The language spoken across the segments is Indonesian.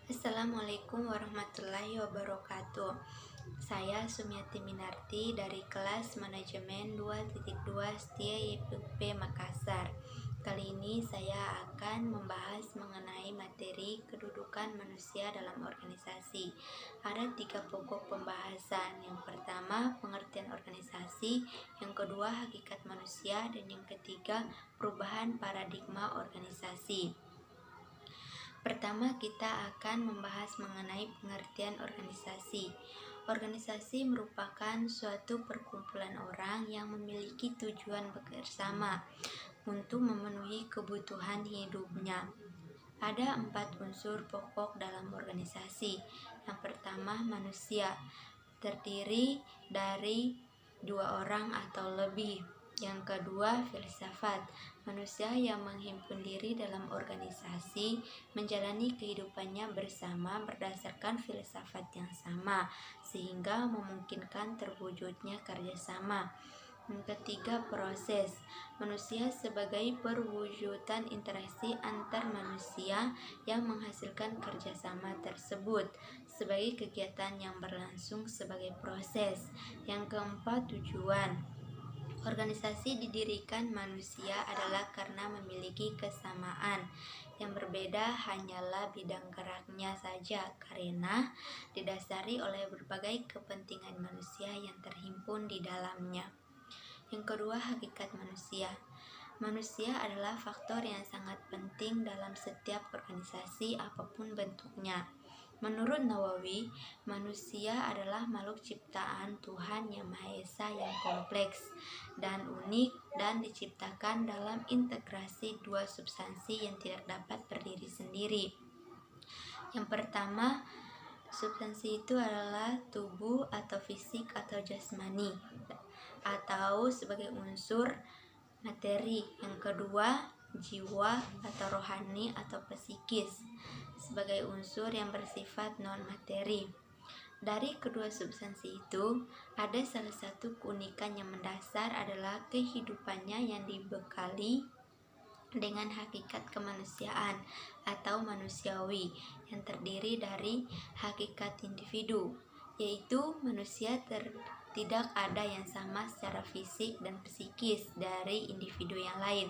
Assalamualaikum warahmatullahi wabarakatuh. Saya Sumiati Minarti dari kelas Manajemen 2.2 Setia YPP Makassar. Kali ini saya akan membahas mengenai materi kedudukan manusia dalam organisasi. Ada 3 pokok pembahasan. Yang pertama, pengertian organisasi, yang kedua, hakikat manusia, dan yang ketiga, perubahan paradigma organisasi. Pertama, kita akan membahas mengenai pengertian organisasi. Organisasi merupakan suatu perkumpulan orang yang memiliki tujuan bersama untuk memenuhi kebutuhan hidupnya. Ada 4 unsur pokok dalam organisasi. Yang pertama, manusia, terdiri dari 2 orang atau lebih. Yang kedua, filsafat, manusia yang menghimpun diri dalam organisasi menjalani kehidupannya bersama berdasarkan filsafat yang sama, sehingga memungkinkan terwujudnya kerjasama. Yang ketiga, proses, manusia sebagai perwujudan interaksi antar manusia yang menghasilkan kerjasama tersebut sebagai kegiatan yang berlangsung sebagai proses. Yang keempat, tujuan, organisasi didirikan manusia adalah karena memiliki kesamaan. Yang berbeda hanyalah bidang geraknya saja, karena didasari oleh berbagai kepentingan manusia yang terhimpun di dalamnya. Yang kedua, hakikat manusia. Manusia adalah faktor yang sangat penting dalam setiap organisasi apapun bentuknya. Menurut Nawawi, manusia adalah makhluk ciptaan Tuhan Yang Maha Esa yang kompleks dan unik dan diciptakan dalam integrasi 2 substansi yang tidak dapat berdiri sendiri. Yang pertama, substansi itu adalah tubuh atau fisik atau jasmani atau sebagai unsur materi. Yang kedua, jiwa atau rohani atau psikis sebagai unsur yang bersifat non-materi. Dari kedua substansi itu, ada salah satu keunikan yang mendasar adalah kehidupannya yang dibekali dengan hakikat kemanusiaan atau manusiawi yang terdiri dari hakikat individu, yaitu manusia tidak ada yang sama secara fisik dan psikis dari individu yang lain.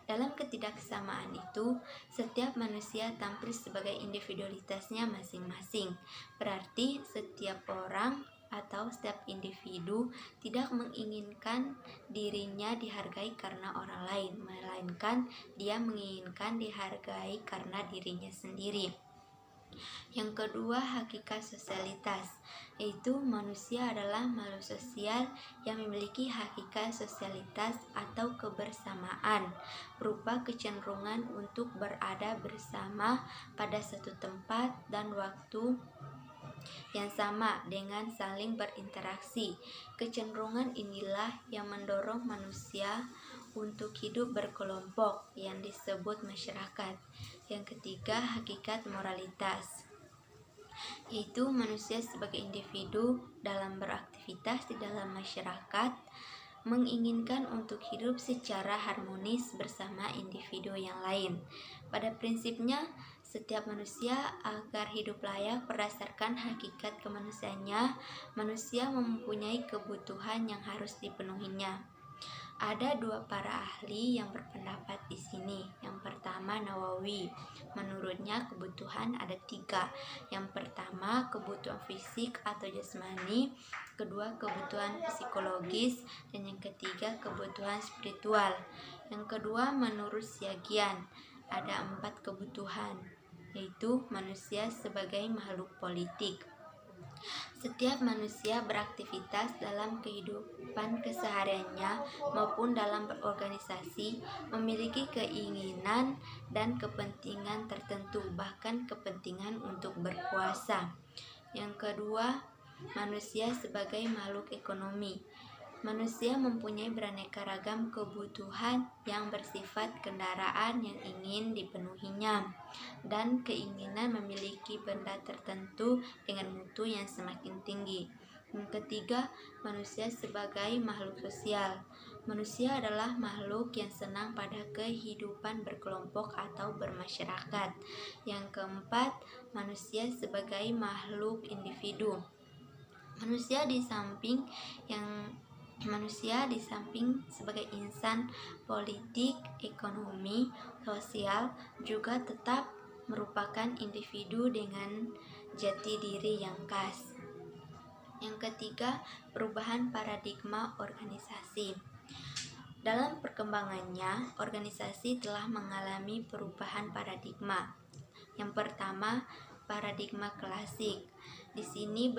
Dalam ketidaksamaan itu, setiap manusia tampil sebagai individualitasnya masing-masing. Berarti setiap orang atau setiap individu tidak menginginkan dirinya dihargai karena orang lain, melainkan dia menginginkan dihargai karena dirinya sendiri. Yang kedua, hakikat sosialitas, yaitu manusia adalah makhluk sosial yang memiliki hakikat sosialitas atau kebersamaan berupa kecenderungan untuk berada bersama pada satu tempat dan waktu yang sama dengan saling berinteraksi. Kecenderungan inilah yang mendorong manusia untuk hidup berkelompok yang disebut masyarakat. Yang ketiga, hakikat moralitas, yaitu manusia sebagai individu dalam beraktivitas di dalam masyarakat menginginkan untuk hidup secara harmonis bersama individu yang lain. Pada prinsipnya, setiap manusia agar hidup layak berdasarkan hakikat kemanusiaannya, manusia mempunyai kebutuhan yang harus dipenuhinya. Ada 2 para ahli yang berpendapat di sini. Yang pertama, Nawawi. Menurutnya kebutuhan ada 3. Yang pertama, kebutuhan fisik atau jasmani, kedua kebutuhan psikologis, dan yang ketiga kebutuhan spiritual. Yang kedua, menurut Syagian, ada 4 kebutuhan, yaitu manusia sebagai makhluk politik. Setiap manusia beraktivitas dalam kehidupan kesehariannya maupun dalam berorganisasi memiliki keinginan dan kepentingan tertentu, bahkan kepentingan untuk berkuasa. Yang kedua, manusia sebagai makhluk ekonomi. Manusia mempunyai beraneka ragam kebutuhan yang bersifat kendaraan yang ingin dipenuhinya dan keinginan memiliki benda tertentu dengan mutu yang semakin tinggi. Yang ketiga, manusia sebagai makhluk sosial. Manusia adalah makhluk yang senang pada kehidupan berkelompok atau bermasyarakat. Yang keempat, manusia sebagai makhluk individu. Manusia di samping sebagai insan politik, ekonomi, sosial juga tetap merupakan individu dengan jati diri yang khas. Yang ketiga, perubahan paradigma organisasi. Dalam perkembangannya, organisasi telah mengalami perubahan paradigma. Yang pertama, paradigma klasik. Di sini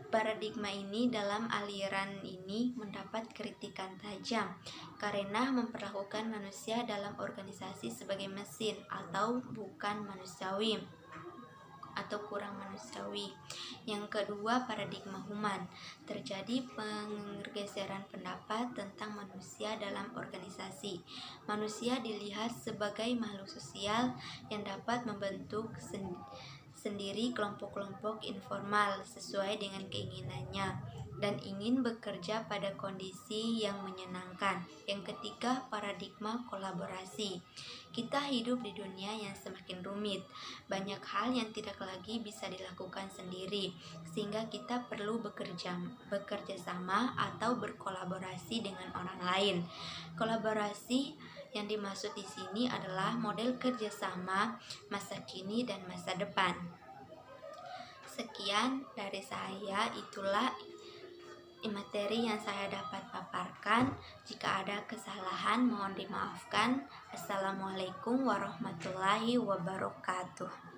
paradigma ini dalam aliran ini mendapat kritikan tajam karena memperlakukan manusia dalam organisasi sebagai mesin atau bukan manusiawi atau kurang manusiawi. Yang kedua, paradigma human. Terjadi pergeseran pendapat tentang manusia dalam organisasi. Manusia dilihat sebagai makhluk sosial yang dapat membentuk sendiri kelompok-kelompok informal sesuai dengan keinginannya dan ingin bekerja pada kondisi yang menyenangkan. Yang ketiga, paradigma kolaborasi. Kita hidup di dunia yang semakin rumit. Banyak hal yang tidak lagi bisa dilakukan sendiri, sehingga kita perlu bekerja sama atau berkolaborasi dengan orang lain. Kolaborasi yang dimaksud di sini adalah model kerjasama masa kini dan masa depan. Sekian dari saya, itulah materi yang saya dapat paparkan. Jika ada kesalahan mohon dimaafkan. Assalamualaikum warahmatullahi wabarakatuh.